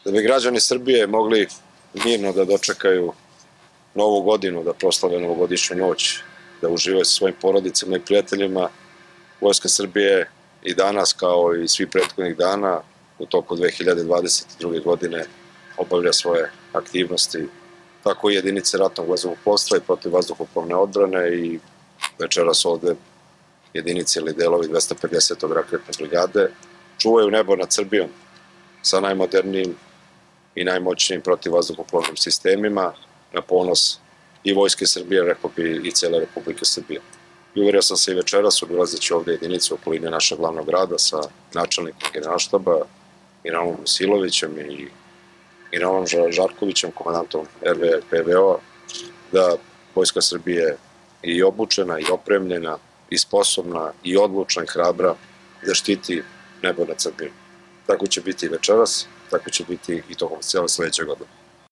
Da bi građani Srbije mogli mirno da dočekaju Novu godinu, da proslave novogodišnju noć, da uživaju sa svojim porodicama i prijateljima, Vojska Srbije i danas, kao i svi prethodnih dana, u toku 2022. godine obavlja svoje aktivnosti, tako i jedinice ratnog vazduhoplovstva i protivvazduhoplovne odbrane i večeras ovde jedinice ili delovi 250. raketne brigade čuvaju nebo nad Srbijom sa najmodernijim i najmoćnijim protivvazduhoplovnim sistemima na ponos i Vojske Srbije, rekao bi i cele Republike Srbije. I uverio sam se i večeras, obilazeći ovde jedinicu okoline našeg glavnog grada sa načelnikom Generalštaba, generalom Musilovićem i generalom Žarkovićem, komandantom RVA i PVO, da Vojska Srbije je i obučena, i opremljena, i sposobna, i odlučna, i hrabra da štiti nebo nad Srbijom. Tako će biti i večeras, tako će biti i tokom cijele sledeće godine.